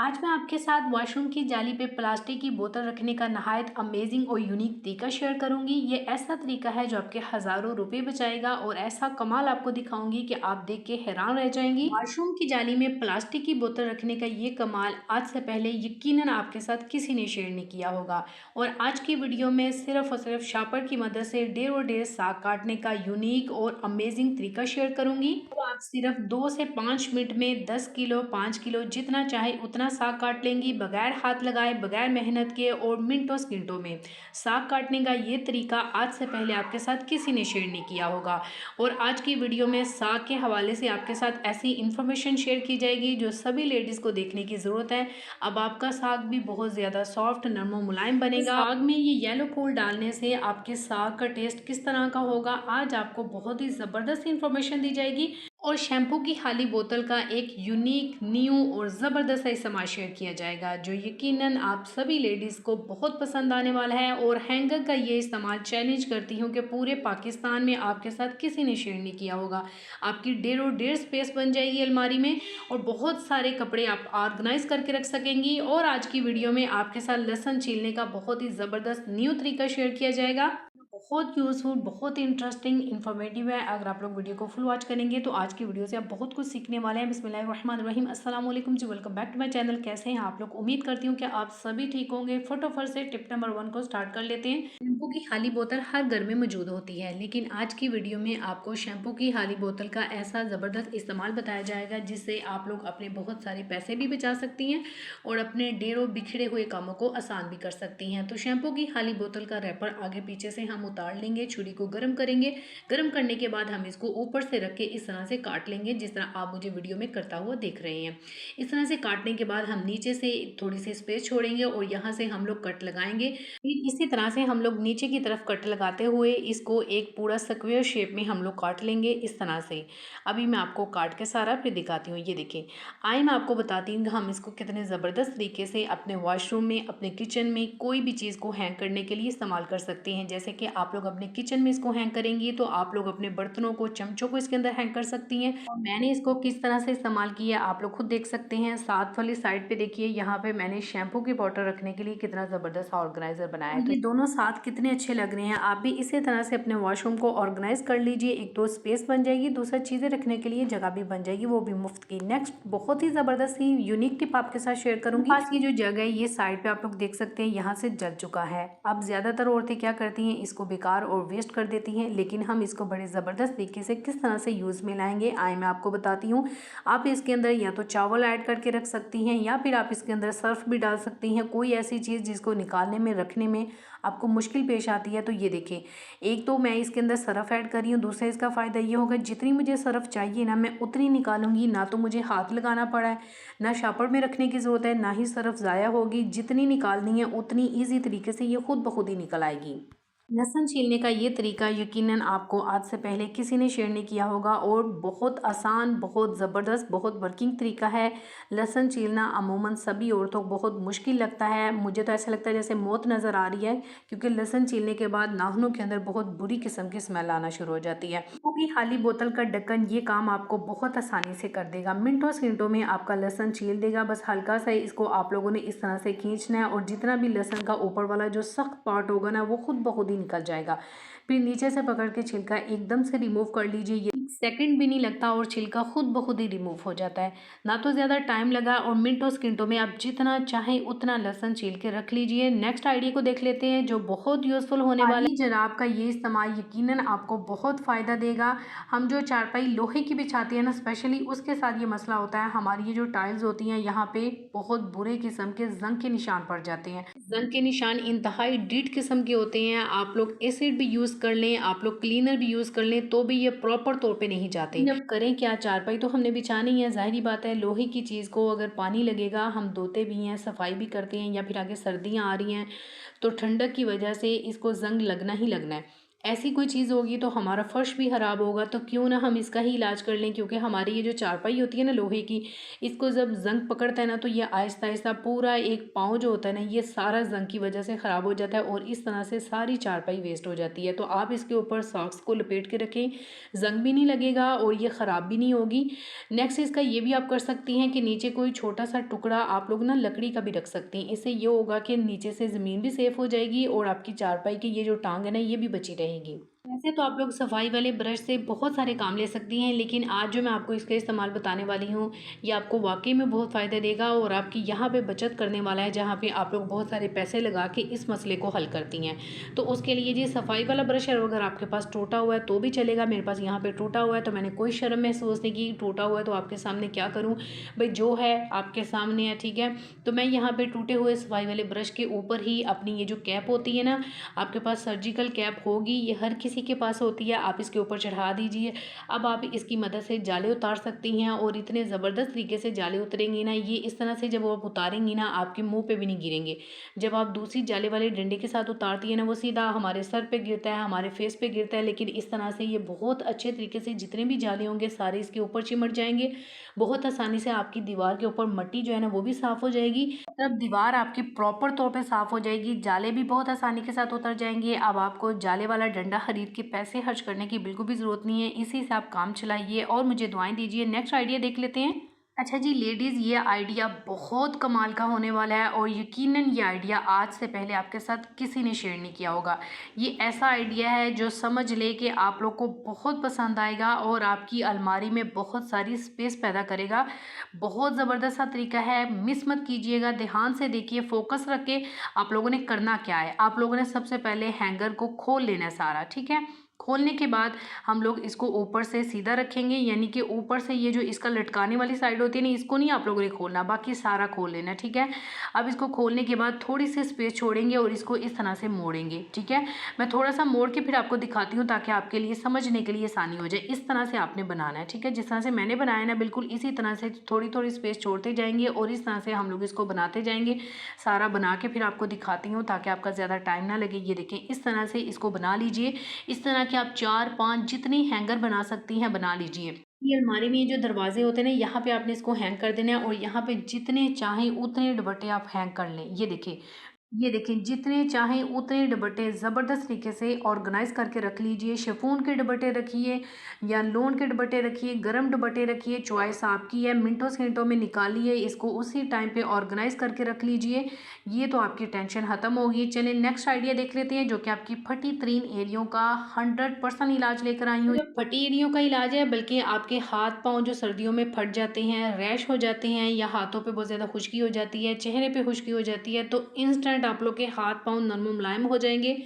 आज मैं आपके साथ वॉशरूम की जाली पे प्लास्टिक की बोतल रखने का नहायत अमेजिंग और यूनिक तरीका शेयर करूंगी। ये ऐसा तरीका है जो आपके हज़ारों रुपए बचाएगा और ऐसा कमाल आपको दिखाऊंगी कि आप देख के हैरान रह जाएंगी। वॉशरूम की जाली में प्लास्टिक की बोतल रखने का ये कमाल आज से पहले यकीनन आपके साथ किसी ने शेयर नहीं किया होगा। और आज की वीडियो में सिर्फ और सिर्फ शापर की मदद से ढेर और ढेर साग काटने का यूनिक और अमेजिंग तरीका शेयर करूंगी। तो आप सिर्फ 2 से 5 मिनट में 10 किलो 5 किलो जितना चाहे उतना साग काट लेंगी बगैर हाथ लगाए बगैर मेहनत के और मिनटों सेकंडों में। साग काटने का ये तरीका आज से पहले आपके साथ किसी ने शेयर नहीं किया होगा। और आज की वीडियो में साग के हवाले से आपके साथ ऐसी इंफॉर्मेशन शेयर की जाएगी जो सभी लेडीज़ को देखने की ज़रूरत है। अब आपका साग भी बहुत ज़्यादा सॉफ्ट नरम और मुलायम बनेगा। साग में ये येलो फूल डालने से आपके साग का टेस्ट किस तरह का होगा आज आपको बहुत ही ज़बरदस्त इंफॉर्मेशन दी जाएगी। और शैम्पू की खाली बोतल का एक यूनिक न्यू और ज़बरदस्त इस्तेमाल शेयर किया जाएगा जो यकीनन आप सभी लेडीज़ को बहुत पसंद आने वाला है। और हैंगर का ये इस्तेमाल चैलेंज करती हूँ कि पूरे पाकिस्तान में आपके साथ किसी ने शेयर नहीं किया होगा। आपकी ढेर और ढेर स्पेस बन जाएगी अलमारी में और बहुत सारे कपड़े आप ऑर्गेनाइज करके रख सकेंगी। और आज की वीडियो में आपके साथ लहसुन छीलने का बहुत ही ज़बरदस्त न्यू तरीका शेयर किया जाएगा। बहुत यूज़फुल बहुत इंटरेस्टिंग इन्फॉर्मेटिव है। अगर आप लोग वीडियो को फुल वॉच करेंगे तो आज की वीडियो से आप बहुत कुछ सीखने वाले हैं। बिस्मिल्लाहिर्रहमानिर्रहीम अस्सलाम वालेकुम जी, welcome back to my channel. कैसे हैं आप लोग? उम्मीद करती हूँ कि आप सभी ठीक होंगे। फटाफट से टिप नंबर 1 को स्टार्ट कर लेते हैं। शैम्पू की खाली बोतल हर घर में मौजूद होती है, लेकिन आज की वीडियो में आपको शैम्पू की खाली बोतल का ऐसा ज़बरदस्त इस्तेमाल बताया जाएगा जिससे आप लोग अपने बहुत सारे पैसे भी बचा सकती हैं और अपने ढेरों बिखरे हुए कामों को आसान भी कर सकती हैं। तो शैम्पू की खाली बोतल का रैपर आगे पीछे से हम उतार लेंगे, छुरी को गर्म करेंगे। गर्म करने के बाद हम इसको ऊपर से रख के इस तरह से काट लेंगे जिस तरह आप मुझे वीडियो में करता हुआ देख रहे हैं। इस तरह से काटने के बाद हम नीचे से थोड़ी सी स्पेस छोड़ेंगे और यहाँ से हम लोग कट लगाएंगे। फिर इसी तरह से हम लोग नीचे की तरफ कट लगाते हुए इसको एक पूरा स्क्वायर शेप में हम लोग काट लेंगे इस तरह से। अभी मैं आपको काट के सारा फिर दिखाती हूँ। ये देखिए, आइए मैं आपको बताती हूँ कि हम इसको कितने ज़बरदस्त तरीके से अपने वॉशरूम में अपने किचन में कोई भी चीज़ को हैंग करने के लिए इस्तेमाल कर सकते हैं। जैसे कि आप लोग अपने किचन में इसको हैंग करेंगी तो आप लोग अपने बर्तनों को चमचों को इसके अंदर हैंग कर सकती हैं। और मैंने इसको किस तरह से इस्तेमाल किया आप लोग खुद देख सकते हैं। साथ वाली साइड पे देखिए, यहाँ पे मैंने शैम्पू की बॉटल रखने के लिए कितना ज़बरदस्त ऑर्गेनाइजर बनाया है। तो ये दोनों साथ कितने अच्छे लग रहे हैं। आप भी इसी तरह से अपने वॉशरूम को ऑर्गेनाइज कर लीजिए। एक तो स्पेस बन जाएगी, दूसरा चीज़ें रखने के लिए जगह भी बन जाएगी, वो भी मुफ्त की। नेक्स्ट बहुत ही ज़बरदस्त ही यूनिक टिप आपके साथ शेयर करूंगी। पास ये जो जगह है ये साइड पे आप लोग देख सकते हैं, यहाँ से जल चुका है। अब ज़्यादातर औरतें क्या करती हैं, इसको बेकार और वेस्ट कर देती हैं, लेकिन हम इसको बड़े ज़बरदस्त तरीके से किस तरह से यूज़ में लाएंगे आए मैं आपको बताती हूँ। आप इसके अंदर या तो चावल ऐड करके रख सकती हैं या फिर आप इसके अंदर सर्फ भी डाल सकती हैं। कोई ऐसी चीज़ जिसको निकालने में रखने में आपको मुश्किल पेश आती है तो ये देखिए, एक तो मैं इसके अंदर सरफ़ ऐड कर रही हूँ। दूसरा इसका फ़ायदा ये होगा जितनी मुझे सरफ़ चाहिए ना मैं उतनी निकालूंगी, ना तो मुझे हाथ लगाना पड़ा है, ना शापर में रखने की ज़रूरत है, ना ही सरफ़ ज़ाया होगी। जितनी निकालनी है उतनी ईजी तरीके से ये खुद ब खुद ही निकल आएगी। लहसुन छीलने का ये तरीका यकीनन आपको आज से पहले किसी ने शेयर नहीं किया होगा और बहुत आसान बहुत ज़बरदस्त बहुत वर्किंग तरीका है। लहसुन छीलना अमूमन सभी औरतों को बहुत मुश्किल लगता है। मुझे तो ऐसा लगता है जैसे मौत नज़र आ रही है, क्योंकि लहसुन छीलने के बाद नाखूनों के अंदर बहुत बुरी किस्म की स्मेल आना शुरू हो जाती है। क्योंकि खाली बोतल का ढक्कन ये काम आपको बहुत आसानी से कर देगा। मिनटों सेकंडों में आपका लहसुन छील देगा। बस हल्का सा इसको आप लोगों ने इस तरह से खींचना है और जितना भी लहसुन का ऊपर वाला जो सख्त पार्ट होगा ना वो खुद ब खुद ही निकल जाएगा। फिर नीचे से पकड़ के छिलका एकदम से रिमूव कर लीजिए। ये सेकंड भी नहीं लगता और छिलका खुद ब खुद ही रिमूव हो जाता है। ना तो ज़्यादा टाइम लगा और मिनटों सेकंडों में आप जितना चाहें उतना लहसुन छील के रख लीजिए। नेक्स्ट आइडिया को देख लेते हैं जो बहुत यूजफुल होने वाला है। जनाब का ये इस्तेमाल यकीनन आपको बहुत फ़ायदा देगा। हम जो चारपाई लोहे की बिछाते हैं ना स्पेशली उसके साथ ये मसला होता है। हमारी ये जो टाइल्स होती हैं यहाँ पे बहुत बुरे किस्म के जंग के निशान पड़ जाते हैं। जंग के निशान इंतहाई डीट किस्म के होते हैं। आप लोग एसिड भी यूज़ कर लें, आप लोग क्लीनर भी यूज़ कर लें तो भी ये प्रॉपर तौर पे नहीं जाते। जब करें क्या, चारपाई तो हमने बिछानी है, जाहिर बात है लोहे की चीज़ को अगर पानी लगेगा हम धोते भी हैं सफाई भी करते हैं, या फिर आगे सर्दियाँ आ रही हैं तो ठंडक की वजह से इसको जंग लगना ही लगना है। ऐसी कोई चीज़ होगी तो हमारा फ़र्श भी ख़राब होगा, तो क्यों ना हम इसका ही इलाज कर लें, क्योंकि हमारी ये जो चारपाई होती है ना लोहे की, इसको जब ज़ंग पकड़ता है ना तो ये आहिस्ता-आहिस्ता पूरा एक पाँव जो होता है ना ये सारा ज़ंग की वज़ह से ख़राब हो जाता है और इस तरह से सारी चारपाई वेस्ट हो जाती है। तो आप इसके ऊपर सॉक्स को लपेट के रखें, ज़ंग भी नहीं लगेगा और ये ख़राब भी नहीं होगी। नेक्स्ट इसका ये भी आप कर सकती हैं कि नीचे कोई छोटा-सा टुकड़ा आप लोग ना लकड़ी का भी रख सकती हैं। इससे ये होगा कि नीचे से ज़मीन भी सेफ़ हो जाएगी और आपकी चारपाई की ये जो टाँग है ना ये भी बची रहेगी। वैसे तो आप लोग सफाई वाले ब्रश से बहुत सारे काम ले सकती हैं, लेकिन आज जो मैं आपको इसका इस्तेमाल बताने वाली हूँ, ये आपको वाक़ई में बहुत फ़ायदा देगा और आपकी यहाँ पे बचत करने वाला है, जहाँ पे आप लोग बहुत सारे पैसे लगा के इस मसले को हल करती हैं। तो उसके लिए जी सफाई वाला ब्रश है, अगर आपके पास टूटा हुआ है तो भी चलेगा। मेरे पास यहाँ पे टूटा हुआ है तो मैंने कोई शर्म महसूस नहीं की। टूटा हुआ है तो आपके सामने क्या करूँ, भई जो है आपके सामने है, ठीक है। तो मैं यहाँ पे टूटे हुए सफाई वाले ब्रश के ऊपर ही अपनी ये जो कैप होती है ना, आपके पास सर्जिकल कैप होगी, ये हर किसी के पास होती है, आप इसके ऊपर चढ़ा दीजिए। अब आप इसकी मदद से जाले उतार सकती हैं और इतने ज़बरदस्त तरीके से जाले उतरेंगे ना, ये इस तरह से जब आप उतारेंगी ना आपके मुँह पे भी नहीं गिरेंगे। जब आप दूसरी जाले वाले डंडे के साथ उतारती हैं ना, वो सीधा हमारे सर पे गिरता है, हमारे फेस पे गिरता है, लेकिन इस तरह से ये बहुत अच्छे तरीके से जितने भी जाले होंगे सारे इसके ऊपर चिमट जाएँगे। बहुत आसानी से आपकी दीवार के ऊपर मट्टी जो है ना वो भी साफ़ हो जाएगी। तब दीवार आपकी प्रॉपर तौर पे साफ़ हो जाएगी, जाले भी बहुत आसानी के साथ उतर जाएँगे। अब आपको जाले वाला डंडा खरीद के पैसे खर्च करने की बिल्कुल भी ज़रूरत नहीं है, इसी से आप काम चलाइए और मुझे दुआएँ दीजिए। नेक्स्ट आइडिया देख लेते हैं। अच्छा जी लेडीज़, ये आइडिया बहुत कमाल का होने वाला है और यकीनन ये आइडिया आज से पहले आपके साथ किसी ने शेयर नहीं किया होगा। ये ऐसा आइडिया है जो समझ ले कि आप लोग को बहुत पसंद आएगा और आपकी अलमारी में बहुत सारी स्पेस पैदा करेगा। बहुत ज़बरदस्त सा तरीका है, मिस मत कीजिएगा, ध्यान से देखिए, फोकस रख के। आप लोगों ने करना क्या है, आप लोगों ने सबसे पहले हैंगर को खोल लेना है सारा, ठीक है। खोलने के बाद हम लोग इसको ऊपर से सीधा रखेंगे, यानी कि ऊपर से ये जो इसका लटकाने वाली साइड होती है ना, इसको नहीं आप लोगों ने खोलना, बाकी सारा खोल लेना, ठीक है। अब इसको खोलने के बाद थोड़ी सी स्पेस छोड़ेंगे और इसको इस तरह से मोड़ेंगे, ठीक है। मैं थोड़ा सा मोड़ के फिर आपको दिखाती हूँ ताकि आपके लिए समझने के लिए आसानी हो जाए। इस तरह से आपने बनाना है, ठीक है। जिस तरह से मैंने बनाया ना, बिल्कुल इसी तरह से थोड़ी थोड़ी स्पेस छोड़ते जाएंगे और इस तरह से हम लोग इसको बनाते जाएंगे। सारा बना के फिर आपको दिखाती हूँ ताकि आपका ज़्यादा टाइम ना लगे। ये देखें, इस तरह से इसको बना लीजिए। इस तरह के आप 4-5 जितनी हैंगर बना सकती हैं बना लीजिए। ये अलमारी में जो दरवाजे होते हैं ना, यहाँ पे आपने इसको हैंग कर देना है और यहाँ पे जितने चाहें उतने दुपट्टे आप हैंग कर लें। ये देखें, जितने चाहें उतने दुपट्टे ज़बरदस्त तरीके से ऑर्गेनाइज़ करके रख लीजिए। शिफॉन के दुपट्टे रखिए या लोन के दुपट्टे रखिए, गरम दुपट्टे रखिए, चॉइस आपकी है। मिनटों सेकंडों में निकालिए इसको, उसी टाइम पे ऑर्गेनाइज़ करके रख लीजिए। ये तो आपकी टेंशन ख़त्म होगी। चलिए नेक्स्ट आइडिया देख लेते हैं, जो कि आपकी फटी तीन एरियों का 100% इलाज लेकर आई हूँ। फटी एरियों का इलाज है, बल्कि आपके हाथ पाँव जो सर्दियों में फट जाते हैं, रैश हो जाते हैं या हाथों पे बहुत ज़्यादा खुश्की हो जाती है, चेहरे पे खुश्की हो जाती है, तो इंस्टेंट आप लोग के हाथ पाँव नरम मुलायम हो जाएंगे,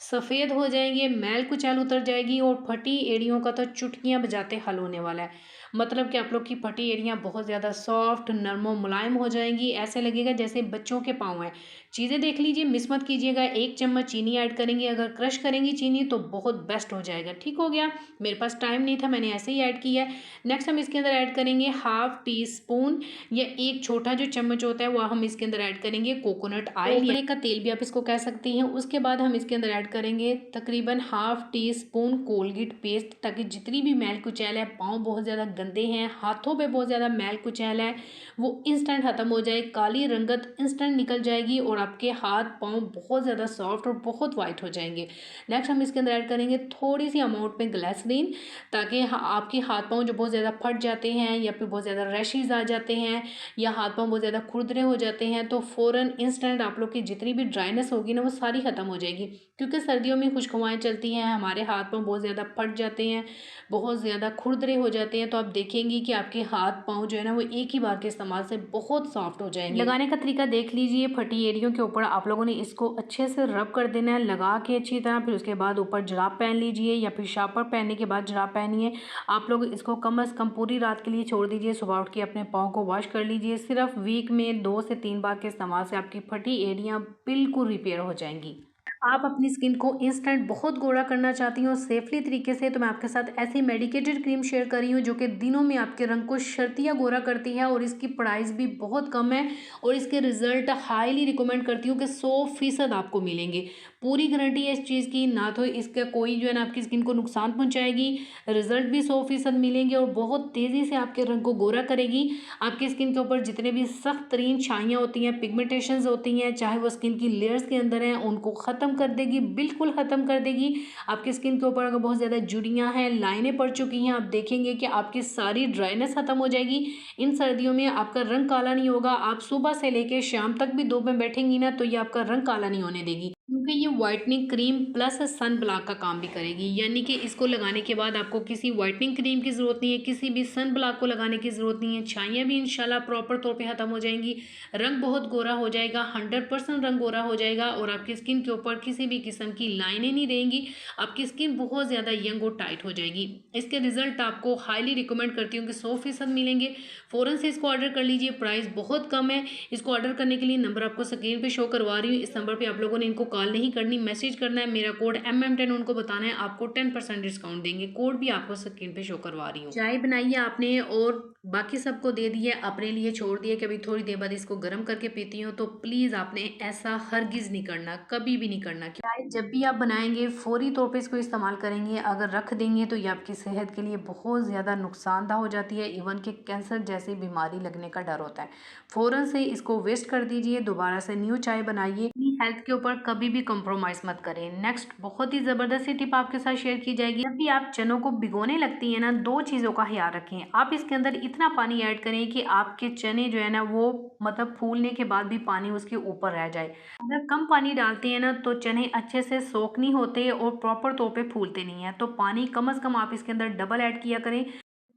सफ़ेद हो जाएंगे, मैल कुचैल उतर जाएगी और फटी एड़ियों का तो चुटकियां बजाते हल होने वाला है। मतलब कि आप लोग की फटी एड़ियाँ बहुत ज़्यादा सॉफ्ट, नरम और मुलायम हो जाएंगी। ऐसे लगेगा जैसे बच्चों के पाँव हैं। चीज़ें देख लीजिए, मिस मत कीजिएगा। 1 चम्मच चीनी ऐड करेंगे, अगर क्रश करेंगी चीनी तो बहुत बेस्ट हो जाएगा। ठीक हो गया, मेरे पास टाइम नहीं था, मैंने ऐसे ही ऐड किया है। नेक्स्ट हम इसके अंदर ऐड करेंगे हाफ टी स्पून या एक छोटा जो चम्मच होता है वह हम इसके अंदर ऐड करेंगे कोकोनट ऑयल या का तेल भी आप इसको कह सकती हैं। उसके बाद हम इसके अंदर ऐड करेंगे तकरीबन half tea spoon Colgate paste, ताकि जितनी भी मैल कुचैल है, पाँव बहुत ज़्यादा गंदे हैं, हाथों पे बहुत ज़्यादा मैल कुचैल है, वो इंस्टेंट ख़त्म हो जाए, काली रंगत इंस्टेंट निकल जाएगी और आपके हाथ पाँव बहुत ज़्यादा सॉफ्ट और बहुत वाइट हो जाएंगे। नेक्स्ट हम इसके अंदर ऐड करेंगे थोड़ी सी अमाउंट में ग्लिसरीन, ताकि आपके हाथ पाँव जो बहुत ज़्यादा फट जाते हैं या फिर बहुत ज़्यादा रैशेज आ जाते हैं या हाथ पाँव बहुत ज़्यादा खुरदरे हो जाते हैं, तो फ़ौरन इंस्टेंट आप लोग की जितनी भी ड्राइनेस होगी ना वो सारी ख़त्म हो जाएगी। क्योंकि सर्दियों में खुश्क हवाएं चलती हैं, हमारे हाथ पाँव बहुत ज़्यादा फट जाते हैं, बहुत ज़्यादा खुरदरे हो जाते हैं, तो आप देखेंगी कि आपके हाथ पाँव जो है ना वो एक ही बार के इस्तेमाल से बहुत सॉफ्ट हो जाएंगे। लगाने का तरीका देख लीजिए, फटी एरियों के ऊपर आप लोगों ने इसको अच्छे से रब कर देना है, लगा के अच्छी तरह। फिर उसके बाद ऊपर जराब पहन लीजिए या फिर शापर पहनने के बाद जराब पहनिए। आप लोग इसको कम से कम पूरी रात के लिए छोड़ दीजिए, सुबह उठ के अपने पाँव को वॉश कर लीजिए। सिर्फ वीक में 2 से 3 बार के इस्तेमाल से आपकी फटी एरियाँ बिल्कुल रिपेयर हो जाएंगी। आप अपनी स्किन को इंस्टेंट बहुत गोरा करना चाहती हो सेफली तरीके से, तो मैं आपके साथ ऐसी मेडिकेटेड क्रीम शेयर कर रही हूँ जो कि दिनों में आपके रंग को शर्तिया गोरा करती है और इसकी प्राइस भी बहुत कम है और इसके रिजल्ट हाईली रिकमेंड करती हूँ कि 100% आपको मिलेंगे। पूरी गारंटी है इस चीज़ की, ना तो इसका कोई जो है ना आपकी स्किन को नुकसान पहुँचाएगी, रिजल्ट भी 100% मिलेंगे और बहुत तेज़ी से आपके रंग को गोरा करेगी। आपकी स्किन के ऊपर जितने भी सख्त तरीन छाइयाँ होती हैं, पिगमेंटेशंस होती हैं, चाहे वो स्किन की लेयर्स के अंदर हैं, उनको ख़त्म कर देगी, बिल्कुल ख़त्म कर देगी। आपकी स्किन के ऊपर अगर बहुत ज़्यादा झुर्रियाँ हैं, लाइनें पड़ चुकी हैं, आप देखेंगे कि आपकी सारी ड्राइनेस ख़त्म हो जाएगी। इन सर्दियों में आपका रंग काला नहीं होगा। आप सुबह से लेके शाम तक भी धूप में बैठेंगी ना, तो ये आपका रंग काला नहीं होने देगी, क्योंकि ये whitening cream plus sun block का काम भी करेगी। यानी कि इसको लगाने के बाद आपको किसी व्हाइटनिंग क्रीम की ज़रूरत नहीं है, किसी भी सन ब्लॉक को लगाने की ज़रूरत नहीं है। छाइयाँ भी इंशाल्लाह प्रॉपर तौर पे ख़त्म हो जाएंगी, रंग बहुत गोरा हो जाएगा, 100% रंग गोरा हो जाएगा और आपकी स्किन के ऊपर किसी भी किस्म की लाइनें नहीं रहेंगी। आपकी स्किन बहुत ज़्यादा यंग और टाइट हो जाएगी। इसके रिजल्ट आपको हाईली रिकमेंड करती हूँ कि 100% मिलेंगे। फ़ौरन से इसको ऑर्डर कर लीजिए, प्राइस बहुत कम है। इसको ऑर्डर करने के लिए नंबर आपको स्क्रीन पे शो करवा रही हूँ, इस नंबर पे आप लोगों ने इनको कॉल नहीं करनी, मैसेज करना है। मेरा कोड MM10 उनको बताना है, आपको 10% डिस्काउंट देंगे। कोड भी आपको स्क्रीन पे शो करवा रही हूँ। चाय बनाई है आपने और बाकी सबको दे दी है, अपने लिए छोड़ दिया कि अभी थोड़ी देर बाद इसको गर्म करके पीती हूँ, तो प्लीज़ आपने ऐसा हरगिज़ नहीं करना, कभी भी नहीं करना। चाय जब भी आप बनाएंगे फौरी तौर पे इसको इस्तेमाल करेंगे, अगर रख देंगे तो ये आपकी सेहत के लिए बहुत ज़्यादा नुकसानदा हो जाती है। इवन कि कैंसर जैसी बीमारी लगने का डर होता है। फ़ौरन से इसको वेस्ट कर दीजिए, दोबारा से न्यू चाय बनाइए। अपनी हेल्थ के ऊपर कभी भी कॉम्प्रोमाइज़ मत करें। नेक्स्ट बहुत ही ज़बरदस्त सी टिप आपके साथ शेयर की जाएगी। जब भी आप चनों को भिगोने लगती हैं ना, 2 चीज़ों का ख्याल रखें। आप इसके अंदर इतना पानी ऐड करें कि आपके चने जो है ना वो मतलब फूलने के बाद भी पानी उसके ऊपर रह जाए। अगर कम पानी डालते हैं ना तो चने अच्छे से सोक नहीं होते और प्रॉपर तौर पे फूलते नहीं हैं। तो पानी कम से कम आप इसके अंदर डबल ऐड किया करें।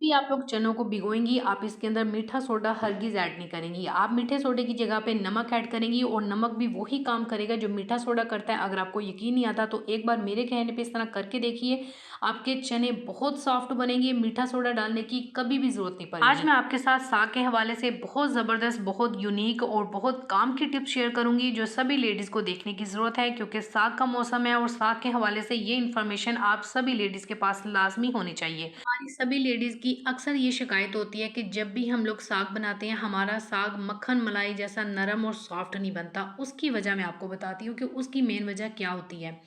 भी आप लोग चनों को भिगोएंगी, आप इसके अंदर मीठा सोडा हरगिज़ ऐड नहीं करेंगी। आप मीठे सोडे की जगह पे नमक ऐड करेंगी और नमक भी वही काम करेगा जो मीठा सोडा करता है। अगर आपको यकीन नहीं आता तो एक बार मेरे कहने पे इस तरह करके देखिए, आपके चने बहुत सॉफ्ट बनेंगे। मीठा सोडा डालने की कभी भी ज़रूरत नहीं पड़ेगी। आज मैं आपके साथ साग के हवाले से बहुत ज़बरदस्त, बहुत यूनिक और बहुत काम की टिप्स शेयर करूंगी जो सभी लेडीज़ को देखने की ज़रूरत है, क्योंकि साग का मौसम है और साग के हवाले से ये इन्फॉर्मेशन आप सभी लेडीज़ के पास लाजमी होनी चाहिए। हमारी सभी लेडीज़ की अक्सर ये शिकायत होती है कि जब भी हम लोग साग बनाते हैं, हमारा साग मक्खन मलाई जैसा नरम और सॉफ्ट नहीं बनता। उसकी वजह मैं आपको बताती हूँ कि उसकी मेन वजह क्या होती है।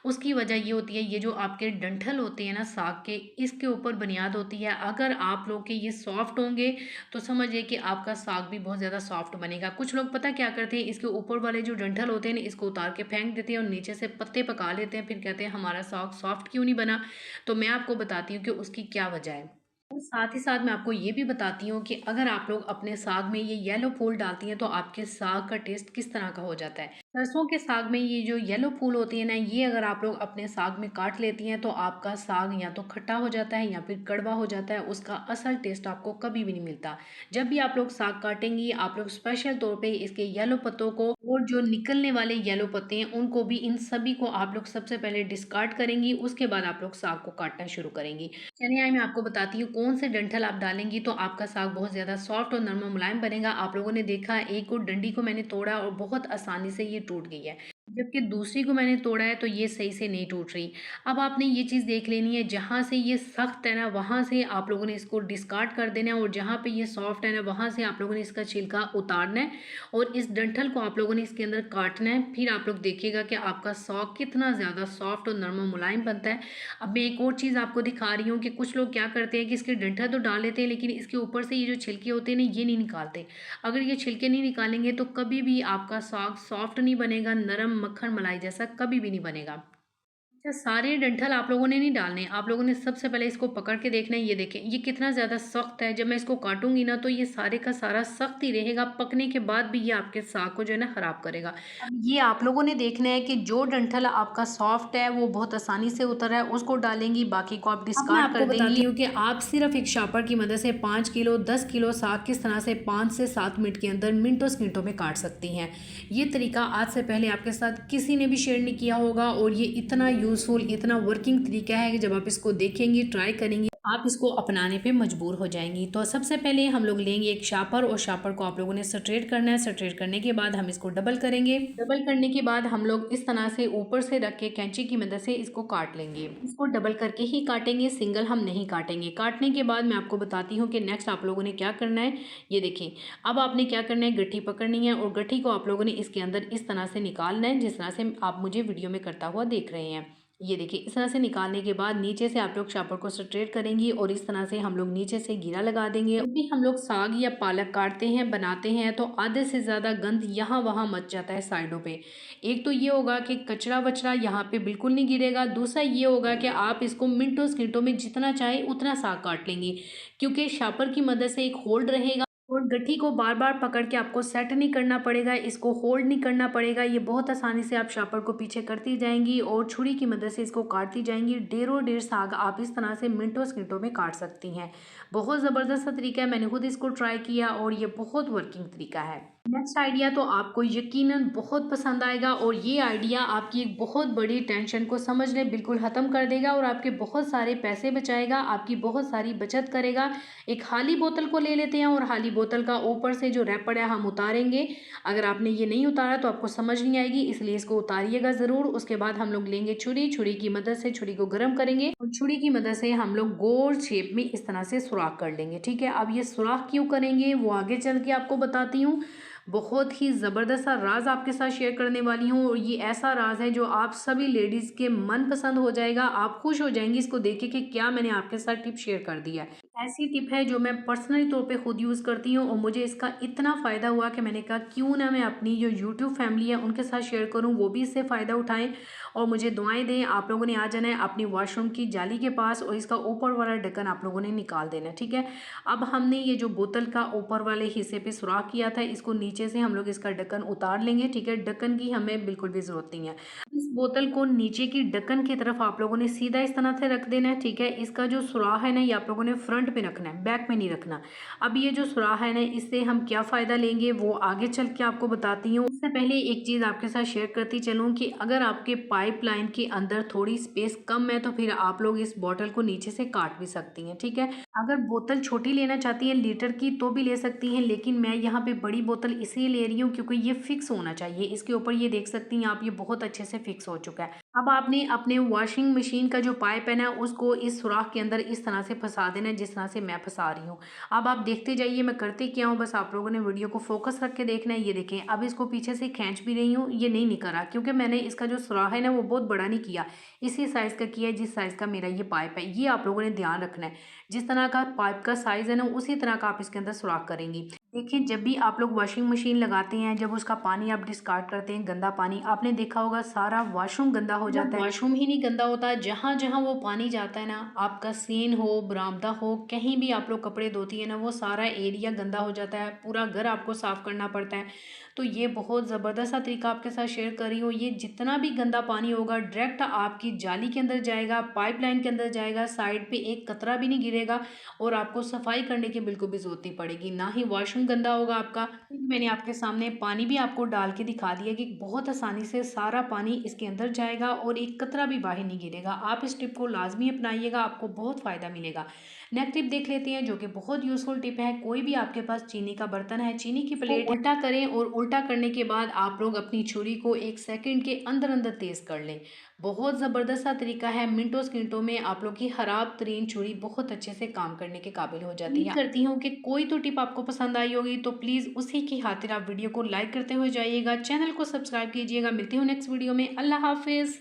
उसकी वजह ये होती है, ये जो आपके डंठल होते हैं ना साग के, इसके ऊपर बुनियाद होती है। अगर आप लोग के ये सॉफ्ट होंगे तो समझिए कि आपका साग भी बहुत ज़्यादा सॉफ्ट बनेगा। कुछ लोग पता क्या करते हैं, इसके ऊपर वाले जो डंठल होते हैं ना, इसको उतार के फेंक देते हैं और नीचे से पत्ते पका लेते हैं, फिर कहते हैं हमारा साग सॉफ्ट क्यों नहीं बना। तो मैं आपको बताती हूँ कि उसकी क्या वजह है। और साथ ही साथ मैं आपको ये भी बताती हूँ कि अगर आप लोग अपने साग में ये येलो फूल डालती हैं तो आपके साग का टेस्ट किस तरह का हो जाता है। सरसों के साग में ये जो येलो फूल होती है ना, ये अगर आप लोग अपने साग में काट लेती हैं तो आपका साग या तो खट्टा हो जाता है या फिर कड़वा हो जाता है। उसका असल टेस्ट आपको कभी भी नहीं मिलता। जब भी आप लोग साग काटेंगी, आप लोग स्पेशल तौर पे इसके येलो पत्तों को और जो निकलने वाले येलो पत्ते हैं उनको भी, इन सभी को आप लोग सबसे पहले डिस्कार्ड करेंगी। उसके बाद आप लोग साग को काटना शुरू करेंगी। चलिए आई मैं आपको बताती हूँ कौन से डंठल आप डालेंगी तो आपका साग बहुत ज़्यादा सॉफ्ट और नरम और मुलायम बनेगा। आप लोगों ने देखा, एक और डंडी को मैंने तोड़ा और बहुत आसानी से ये टूट गई है, जबकि दूसरी को मैंने तोड़ा है तो ये सही से नहीं टूट रही। अब आपने ये चीज़ देख लेनी है, जहाँ से ये सख्त है ना वहाँ से आप लोगों ने इसको डिस्कार्ड कर देना है और जहाँ पे ये सॉफ्ट है ना वहाँ से आप लोगों ने इसका छिलका उतारना है और इस डंठल को आप लोगों ने इसके अंदर काटना है। फिर आप लोग देखिएगा कि आपका साग कितना ज़्यादा सॉफ्ट और नरम और मुलायम बनता है। अब मैं एक और चीज़ आपको दिखा रही हूँ कि कुछ लोग क्या करते हैं कि इसके डंठल तो डाल लेते हैं लेकिन इसके ऊपर से ये जो छिलके होते हैं ना ये नहीं निकालते। अगर ये छिलके नहीं निकालेंगे तो कभी भी आपका साग सॉफ्ट नहीं बनेगा, नरम मक्खन मलाई जैसा कभी भी नहीं बनेगा। अच्छा, सारे डंठल आप लोगों ने नहीं डालने, आप लोगों ने सबसे पहले इसको पकड़ के देखना है। ये देखें ये कितना ज़्यादा सख्त है। जब मैं इसको काटूंगी ना तो ये सारे का सारा सख्त ही रहेगा, पकने के बाद भी ये आपके साग को जो है ना ख़राब करेगा। अब ये आप लोगों ने देखना है कि जो डंठल आपका सॉफ्ट है वो बहुत आसानी से उतर रहा है उसको डालेंगी, बाकी को आप डिस्कार्ड कर देंगी। बताती हूँ कि आप सिर्फ एक शापर की मदद से 5 किलो 10 किलो साग किस तरह से 5 से 7 मिनट के अंदर मिनटों सेकंडों में काट सकती हैं। ये तरीका आज से पहले आपके साथ किसी ने भी शेयर नहीं किया होगा और ये इतना यूज़फुल, इतना वर्किंग तरीका है कि जब आप इसको देखेंगी, ट्राई करेंगी आप इसको अपनाने पे मजबूर हो जाएंगी। तो सबसे पहले हम लोग लेंगे एक शापर और शापर को आप लोगों ने स्ट्रेट करना है। स्ट्रेट करने के बाद हम इसको डबल करेंगे। डबल करने के बाद हम लोग इस तरह से ऊपर से रख के कैंची की मदद से इसको काट लेंगे। इसको डबल करके ही काटेंगे, सिंगल हम नहीं काटेंगे। काटने के बाद मैं आपको बताती हूँ कि नेक्स्ट आप लोगों ने क्या करना है। ये देखिए, अब आपने क्या करना है, गट्ठी पकड़नी है और गट्ठी को आप लोगों ने इसके अंदर इस तरह से निकालना है, जिस तरह से आप मुझे वीडियो में करता हुआ देख रहे हैं। ये देखिए, इस तरह से निकालने के बाद नीचे से आप लोग शापर को स्ट्रेट करेंगी और इस तरह से हम लोग नीचे से घेरा लगा देंगे। जब भी हम लोग साग या पालक काटते हैं, बनाते हैं, तो आधे से ज़्यादा गंद यहाँ वहाँ मच जाता है साइडों पे। एक तो ये होगा कि कचरा वचरा यहाँ पे बिल्कुल नहीं गिरेगा। दूसरा ये होगा कि आप इसको मिनटों सेकंडों में जितना चाहे उतना साग काट लेंगी, क्योंकि शापर की मदद से एक होल्ड रहेगा और गट्ठी को बार बार पकड़ के आपको सेट नहीं करना पड़ेगा, इसको होल्ड नहीं करना पड़ेगा। ये बहुत आसानी से आप शापर को पीछे करती जाएंगी और छुरी की मदद से इसको काटती जाएंगी। ढेरों ढेर साग आप इस तरह से मिनटों सेकंडों में काट सकती हैं। बहुत ज़बरदस्त तरीका है, मैंने खुद इसको ट्राई किया और ये बहुत वर्किंग तरीका है। नेक्स्ट आइडिया तो आपको यकीनन बहुत पसंद आएगा और ये आइडिया आपकी एक बहुत बड़ी टेंशन को समझ लें बिल्कुल ख़त्म कर देगा और आपके बहुत सारे पैसे बचाएगा, आपकी बहुत सारी बचत करेगा। एक खाली बोतल को ले लेते हैं और खाली बोतल का ऊपर से जो रैपर है हम उतारेंगे। अगर आपने ये नहीं उतारा तो आपको समझ नहीं आएगी, इसलिए इसको उतारिएगा ज़रूर। उसके बाद हम लोग लेंगे छुरी, छुरी की मदद से छुरी को गर्म करेंगे और छुरी की मदद से हम लोग गोल शेप में इस तरह से सुराख कर लेंगे। ठीक है, अब ये सुराख क्यों करेंगे वो आगे चल के आपको बताती हूँ। बहुत ही ज़बरदस्त सा राज आपके साथ शेयर करने वाली हूँ और ये ऐसा राज है जो आप सभी लेडीज़ के मन पसंद हो जाएगा। आप खुश हो जाएंगी इसको देख के कि क्या मैंने आपके साथ टिप शेयर कर दिया है। ऐसी टिप है जो मैं पर्सनली तौर पे खुद यूज़ करती हूँ और मुझे इसका इतना फ़ायदा हुआ कि मैंने कहा क्यों ना मैं अपनी जो यूट्यूब फैमिली है उनके साथ शेयर करूँ, वो भी इससे फ़ायदा उठाएं और मुझे दुआएं दें। आप लोगों ने आ जाना है अपनी वॉशरूम की जाली के पास और इसका ऊपर वाला ढक्कन आप लोगों ने निकाल देना है। ठीक है, अब हमने ये जो बोतल का ऊपर वाले हिस्से पे सुराख किया था, इसको नीचे से हम लोग इसका ढक्कन उतार लेंगे। ठीक है, ढक्कन की हमें बिल्कुल भी ज़रूरत नहीं है। इस बोतल को नीचे की ढक्कन की तरफ आप लोगों ने सीधा इस तरह से रख देना है। ठीक है, इसका जो सुराख है ना, ये आप लोगों ने फ्रंट पे रखना है, बैक में नहीं रखना। अब ये जो सुराख है ना, इससे हम क्या फ़ायदा लेंगे वो आगे चल के आपको बताती हूँ। उससे पहले एक चीज़ आपके साथ शेयर करती चलूँ कि अगर आपके पाइपलाइन के अंदर थोड़ी स्पेस कम है तो फिर आप लोग इस बोतल को नीचे से काट भी सकती हैं। ठीक है, अगर बोतल छोटी लेना चाहती हैं लीटर की तो भी ले सकती हैं, लेकिन मैं यहाँ पे बड़ी बोतल इसलिए ले रही हूँ क्योंकि ये फिक्स होना चाहिए। इसके ऊपर ये देख सकती हैं आप, ये बहुत अच्छे से फिक्स हो चुका है। अब आपने अपने वॉशिंग मशीन का जो पाइप है ना, उसको इस सुराख के अंदर इस तरह से फंसा देना है जिस तरह से मैं फंसा रही हूँ। अब आप देखते जाइए मैं करती क्या हूँ, बस आप लोगों ने वीडियो को फोकस रख के देखना है। ये देखें, अब इसको पीछे से खींच भी रही हूँ, ये नहीं निकला क्योंकि मैंने इसका जो सुराख है ना वो बहुत बड़ा नहीं किया, इसी साइज़ का किया है जिस साइज़ का मेरा ये पाइप है। ये आप लोगों ने ध्यान रखना है, जिस तरह का पाइप का साइज़ है ना उसी तरह का आप इसके अंदर सुराख करेंगी। देखिए, जब भी आप लोग वॉशिंग मशीन लगाते हैं, जब उसका पानी आप डिस्कार्ड करते हैं, गंदा पानी, आपने देखा होगा सारा वॉशरूम गंदा हो जाता है। वॉशरूम ही नहीं गंदा होता, जहाँ जहाँ वो पानी जाता है ना, आपका सीन हो, बरामदा हो, कहीं भी आप लोग कपड़े धोती है ना, वो सारा एरिया गंदा हो जाता है, पूरा घर आपको साफ़ करना पड़ता है। तो ये बहुत ज़बरदस्त सा तरीका आपके साथ शेयर कर रही हूँ। ये जितना भी गंदा पानी होगा डायरेक्ट आपकी जाली के अंदर जाएगा, पाइपलाइन के अंदर जाएगा, साइड पे एक कतरा भी नहीं गिरेगा और आपको सफाई करने की बिल्कुल भी ज़रूरत नहीं पड़ेगी, ना ही वॉशरूम गंदा होगा आपका। मैंने आपके सामने पानी भी आपको डाल के दिखा दिया कि बहुत आसानी से सारा पानी इसके अंदर जाएगा और एक कतरा भी बाहर नहीं गिरेगा। आप इस टिप को लाजमी अपनाइएगा, आपको बहुत फ़ायदा मिलेगा। नेक्स्ट टिप देख लेते हैं जो कि बहुत यूज़फुल टिप है। कोई भी आपके पास चीनी का बर्तन है, चीनी की प्लेट उल्टा करें और उल्टा करने के बाद आप लोग अपनी छुरी को 1 सेकंड के अंदर अंदर तेज़ कर लें। बहुत ज़बरदस्त सा तरीका है, मिनटों सेकंडों में आप लोग की ख़राब तरीन छुरी बहुत अच्छे से काम करने के काबिल हो जाती है। करती हूँ कि कोई तो टिप आपको पसंद आई होगी, तो प्लीज़ उसी की खातिर आप वीडियो को लाइक करते हुए जाइएगा, चैनल को सब्सक्राइब कीजिएगा। मिलती हूँ नेक्स्ट वीडियो में। अल्लाह हाफिज़।